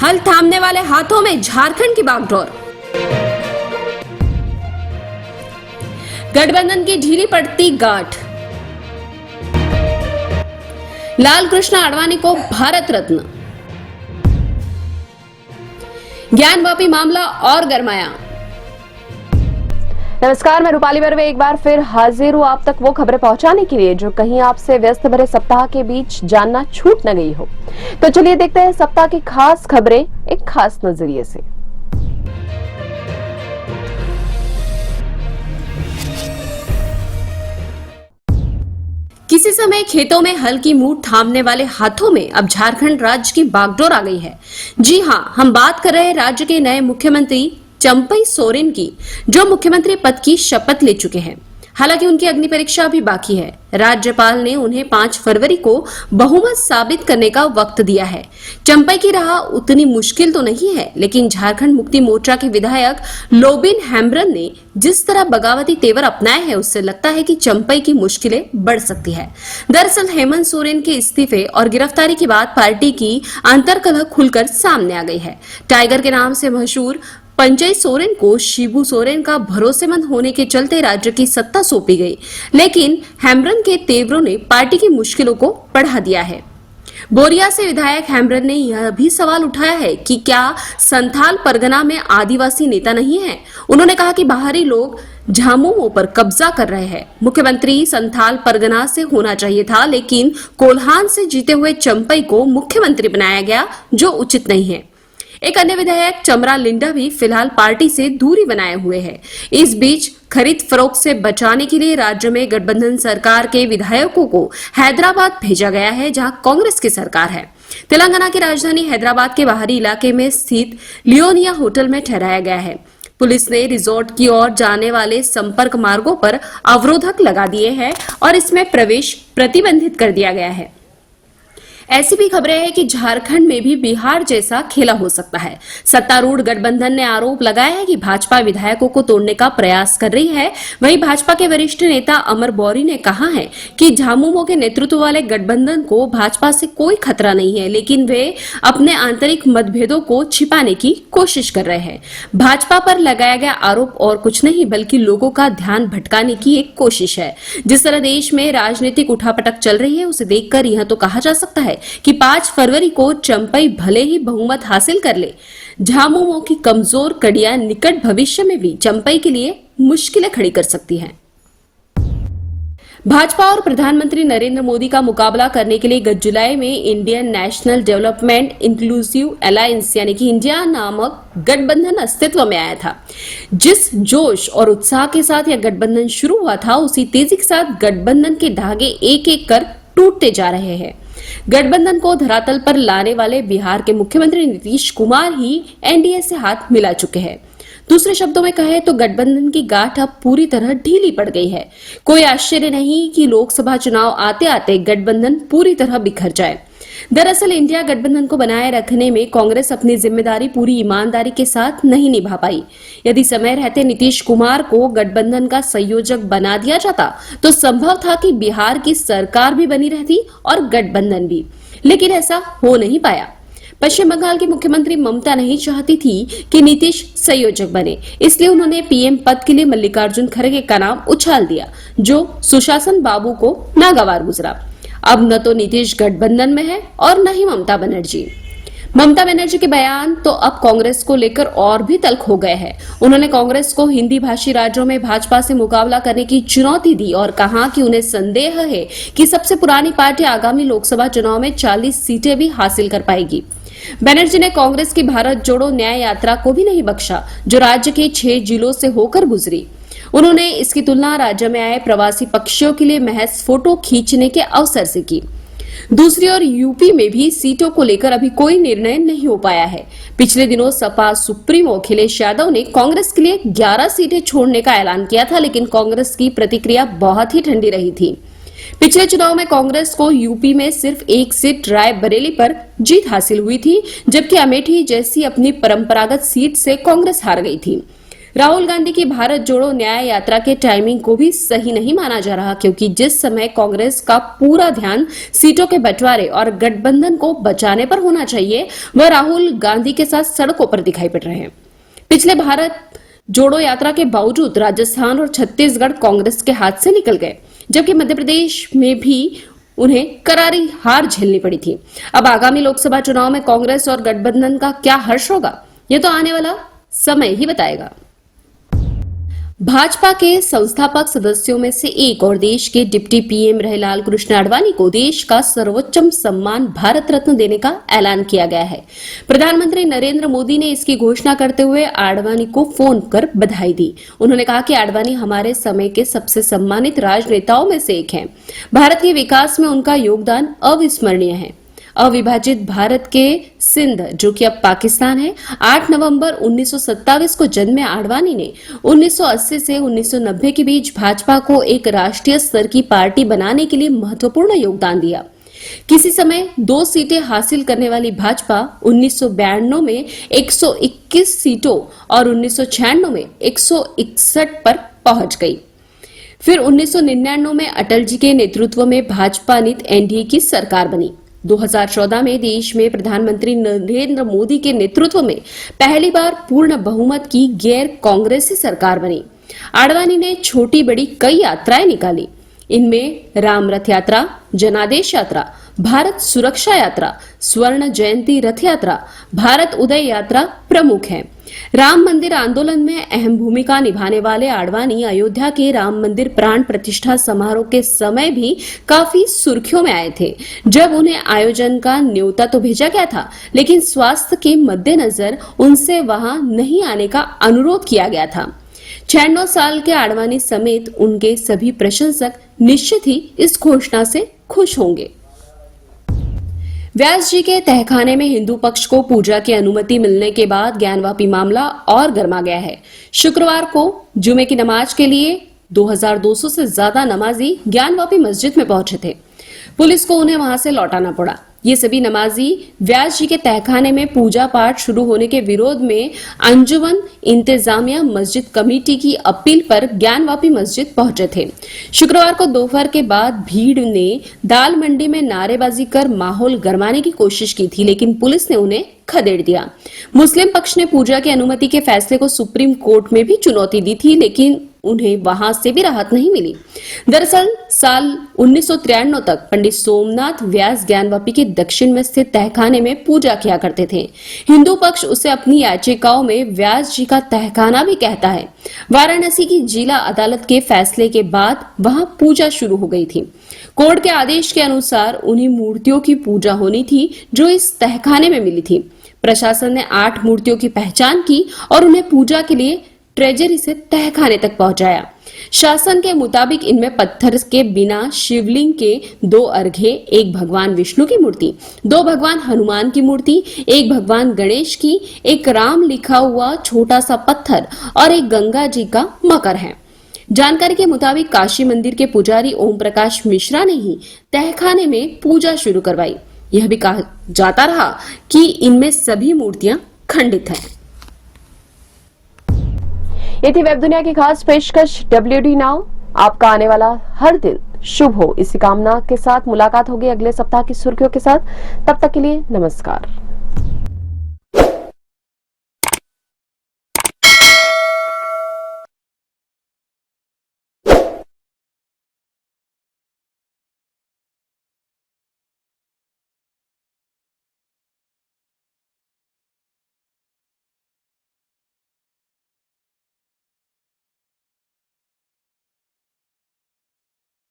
हल थामने वाले हाथों में झारखंड की बागडोर। गठबंधन की ढीली पड़ती गांठ। लाल कृष्ण आडवाणी को भारत रत्न। ज्ञानवापी मामला और गरमाया। नमस्कार, मैं रूपाली बर्वे एक बार फिर हाजिर हूं आप तक वो खबरें पहुंचाने के लिए जो कहीं आपसे व्यस्त भरे सप्ताह के बीच जानना छूट न गई हो। तो चलिए देखते हैं सप्ताह की खास खबरें एक खास नजरिए से। किसी समय खेतों में हल की मूठ थामने वाले हाथों में अब झारखंड राज्य की बागडोर आ गई है। जी हां, हम बात कर रहे हैं राज्य के नए मुख्यमंत्री चंपई सोरेन की, जो मुख्यमंत्री पद की शपथ ले चुके हैं। हालांकि उनकी अग्नि परीक्षा अभी बाकी है। राज्यपाल ने उन्हें 5 फरवरी को बहुमत साबित करने का वक्त दिया है। चंपई की राह उतनी मुश्किल तो नहीं है, लेकिन झारखंड मुक्ति मोर्चा के विधायक लोबिन हेम्ब्रम ने जिस तरह बगावती तेवर अपनाए हैं, उससे लगता है कि चंपई की मुश्किलें बढ़ सकती है। दरअसल हेमंत सोरेन के इस्तीफे और गिरफ्तारी के बाद पार्टी की अंतर्कलह खुलकर सामने आ गई है। टाइगर के नाम से मशहूर पंचई सोरेन को शिबू सोरेन का भरोसेमंद होने के चलते राज्य की सत्ता सौंपी गई, लेकिन हेम्ब्रम के तेवरों ने पार्टी की मुश्किलों को बढ़ा दिया है। बोरिया से विधायक हेम्ब्रम ने यह भी सवाल उठाया है कि क्या संथाल परगना में आदिवासी नेता नहीं है। उन्होंने कहा कि बाहरी लोग झामुमो पर कब्जा कर रहे हैं। मुख्यमंत्री संथाल परगना से होना चाहिए था, लेकिन कोल्हान से जीते हुए चंपई को मुख्यमंत्री बनाया गया, जो उचित नहीं है। एक अन्य विधायक चमरा लिंडा भी फिलहाल पार्टी से दूरी बनाए हुए हैं। इस बीच खरीद फरोख्त से बचाने के लिए राज्य में गठबंधन सरकार के विधायकों को हैदराबाद भेजा गया है, जहां कांग्रेस की सरकार है। तेलंगाना की राजधानी हैदराबाद के बाहरी इलाके में स्थित लियोनिया होटल में ठहराया गया है। पुलिस ने रिजॉर्ट की ओर जाने वाले संपर्क मार्गों पर अवरोधक लगा दिए हैं और इसमें प्रवेश प्रतिबंधित कर दिया गया है। ऐसी भी खबरें हैं कि झारखंड में भी बिहार जैसा खेला हो सकता है। सत्तारूढ़ गठबंधन ने आरोप लगाया है कि भाजपा विधायकों को तोड़ने का प्रयास कर रही है। वहीं भाजपा के वरिष्ठ नेता अमर बौरी ने कहा है कि झामुमो के नेतृत्व वाले गठबंधन को भाजपा से कोई खतरा नहीं है, लेकिन वे अपने आंतरिक मतभेदों को छिपाने की कोशिश कर रहे हैं। भाजपा पर लगाया गया आरोप और कुछ नहीं बल्कि लोगों का ध्यान भटकाने की एक कोशिश है। जिस तरह देश में राजनीतिक उठापटक चल रही है, उसे देखकर यह तो कहा जा सकता है कि 5 फरवरी को चंपई भले ही बहुमत हासिल कर ले, झामुमो की कमजोर कड़ियां निकट भविष्य में भी चंपई के लिए मुश्किलें खड़ी कर सकती हैं। भाजपा और प्रधानमंत्री नरेंद्र मोदी का मुकाबला करने के लिए गत जुलाई में Indian national development inclusive alliance यानी कि इंडिया नामक गठबंधन अस्तित्व में आया था। जिस जोश और उत्साह के साथ यह गठबंधन शुरू हुआ था, उसी तेजी के साथ गठबंधन के धागे एक एक कर टूटते जा रहे हैं। गठबंधन को धरातल पर लाने वाले बिहार के मुख्यमंत्री नीतीश कुमार ही एनडीए से हाथ मिला चुके हैं। दूसरे शब्दों में कहें तो गठबंधन की गांठ अब पूरी तरह ढीली पड़ गई है। कोई आश्चर्य नहीं कि लोकसभा चुनाव आते आते गठबंधन पूरी तरह बिखर जाए। दरअसल इंडिया गठबंधन को बनाए रखने में कांग्रेस अपनी जिम्मेदारी पूरी ईमानदारी के साथ नहीं निभा पाई। यदि समय रहते नीतीश कुमार को गठबंधन का संयोजक बना दिया जाता तो संभव था कि बिहार की सरकार भी बनी रहती और गठबंधन भी, लेकिन ऐसा हो नहीं पाया। पश्चिम बंगाल की मुख्यमंत्री ममता नहीं चाहती थी कि नीतीश संयोजक बने, इसलिए उन्होंने पीएम पद के लिए मल्लिकार्जुन खड़गे का नाम उछाल दिया, जो सुशासन बाबू को नागवार गुजरा। अब न तो नीतीश गठबंधन में है और न ही ममता बनर्जी। ममता बनर्जी के बयान तो अब कांग्रेस को लेकर और भी तल्ख हो गए हैं। उन्होंने कांग्रेस को हिंदी भाषी राज्यों में भाजपा से मुकाबला करने की चुनौती दी और कहा कि उन्हें संदेह है कि सबसे पुरानी पार्टी आगामी लोकसभा चुनाव में 40 सीटें भी हासिल कर पाएगी। बनर्जी ने कांग्रेस की भारत जोड़ो न्याय यात्रा को भी नहीं बख्शा, जो राज्य के 6 जिलों से होकर गुजरी। उन्होंने इसकी तुलना राज्य में आए प्रवासी पक्षियों के लिए महज फोटो खींचने के अवसर से की। दूसरी ओर यूपी में भी सीटों को लेकर अभी कोई निर्णय नहीं हो पाया है। पिछले दिनों सपा सुप्रीमो अखिलेश यादव ने कांग्रेस के लिए 11 सीटें छोड़ने का ऐलान किया था, लेकिन कांग्रेस की प्रतिक्रिया बहुत ही ठंडी रही थी। पिछले चुनाव में कांग्रेस को यूपी में सिर्फ 1 सीट रायबरेली पर जीत हासिल हुई थी, जबकि अमेठी जैसी अपनी परंपरागत सीट से कांग्रेस हार गई थी। राहुल गांधी की भारत जोड़ो न्याय यात्रा के टाइमिंग को भी सही नहीं माना जा रहा, क्योंकि जिस समय कांग्रेस का पूरा ध्यान सीटों के बंटवारे और गठबंधन को बचाने पर होना चाहिए, वह राहुल गांधी के साथ सड़कों पर दिखाई पड़ रहे हैं। पिछले भारत जोड़ो यात्रा के बावजूद राजस्थान और छत्तीसगढ़ कांग्रेस के हाथ से निकल गए, जबकि मध्य प्रदेश में भी उन्हें करारी हार झेलनी पड़ी थी। अब आगामी लोकसभा चुनाव में कांग्रेस और गठबंधन का क्या हर्ष होगा, यह तो आने वाला समय ही बताएगा। भाजपा के संस्थापक सदस्यों में से एक और देश के डिप्टी पीएम रहे लाल कृष्ण आडवाणी को देश का सर्वोच्च सम्मान भारत रत्न देने का ऐलान किया गया है। प्रधानमंत्री नरेंद्र मोदी ने इसकी घोषणा करते हुए आडवाणी को फोन कर बधाई दी। उन्होंने कहा कि आडवाणी हमारे समय के सबसे सम्मानित राजनेताओं में से एक हैं। भारत के विकास में उनका योगदान अविस्मरणीय है। अविभाजित भारत के सिंध, जो कि अब पाकिस्तान है, 8 नवंबर 1927 को जन्मे आडवाणी ने 1980 से 1990 के बीच भाजपा को एक राष्ट्रीय स्तर की पार्टी बनाने के लिए महत्वपूर्ण योगदान दिया। किसी समय 2 सीटें हासिल करने वाली भाजपा 1992 में 121 सीटों और 1996 में 161 पर पहुंच गई। फिर 1999 में अटल जी के नेतृत्व में भाजपा नीत एनडीए की सरकार बनी। 2014 में देश में प्रधानमंत्री नरेंद्र मोदी के नेतृत्व में पहली बार पूर्ण बहुमत की गैर कांग्रेसी सरकार बनी। आडवाणी ने छोटी बड़ी कई यात्राएं निकाली। इनमें राम रथ यात्रा, जनादेश यात्रा, भारत सुरक्षा यात्रा, स्वर्ण जयंती रथ यात्रा, भारत उदय यात्रा प्रमुख है। राम मंदिर आंदोलन में अहम भूमिका निभाने वाले आडवाणी अयोध्या के राम मंदिर प्राण प्रतिष्ठा समारोह के समय भी काफी सुर्खियों में आए थे, जब उन्हें आयोजन का न्योता तो भेजा गया था, लेकिन स्वास्थ्य के मद्देनजर उनसे वहां नहीं आने का अनुरोध किया गया था। 96 साल के आडवाणी समेत उनके सभी प्रशंसक निश्चित ही इस घोषणा से खुश होंगे। व्यास जी के तहखाने में हिंदू पक्ष को पूजा की अनुमति मिलने के बाद ज्ञानवापी मामला और गर्मा गया है। शुक्रवार को जुमे की नमाज के लिए 2200 से ज्यादा नमाजी ज्ञानवापी मस्जिद में पहुंचे थे। पुलिस को उन्हें वहां से लौटाना पड़ा। ये सभी नमाजी व्यास जी के तहखाने में पूजा पाठ शुरू होने के विरोध में अंजुमन इंतजामिया मस्जिद कमेटी की अपील पर ज्ञानवापी मस्जिद पहुंचे थे। शुक्रवार को दोपहर के बाद भीड़ ने दाल मंडी में नारेबाजी कर माहौल गरमाने की कोशिश की थी, लेकिन पुलिस ने उन्हें खदेड़ दिया। मुस्लिम पक्ष ने पूजा की अनुमति के फैसले को सुप्रीम कोर्ट में भी चुनौती दी थी, लेकिन उन्हें वहां से भी राहत नहीं मिली। दरअसल साल 1993 तक पंडित सोमनाथ व्यास ज्ञानवापी के दक्षिण में स्थित तहखाने में पूजा किया करते थे। हिंदू पक्ष उसे अपनी याचिकाओं में व्यास जी का तहखाना भी कहता है। वाराणसी की जिला अदालत के फैसले के बाद वहां पूजा शुरू हो गई थी। कोर्ट के आदेश के अनुसार उन्हीं मूर्तियों की पूजा होनी थी जो इस तहखाने में मिली थी। प्रशासन ने 8 मूर्तियों की पहचान की और उन्हें पूजा के लिए ट्रेजरी से तहखाने तक पहुंचाया। शासन के मुताबिक इनमें पत्थर के बिना शिवलिंग के 2 अर्घे, एक भगवान विष्णु की मूर्ति, 2 भगवान हनुमान की मूर्ति, एक भगवान गणेश की, एक राम लिखा हुआ छोटा सा पत्थर और एक गंगा जी का मकर है। जानकारी के मुताबिक काशी मंदिर के पुजारी ओम प्रकाश मिश्रा ने ही तहखाने में पूजा शुरू करवाई। यह भी कहा जाता रहा कि इनमें सभी मूर्तियां खंडित हैं। ये थी वेब दुनिया की खास पेशकश WD नाउ। आपका आने वाला हर दिन शुभ हो, इसी कामना के साथ मुलाकात होगी अगले सप्ताह की सुर्खियों के साथ। तब तक के लिए नमस्कार।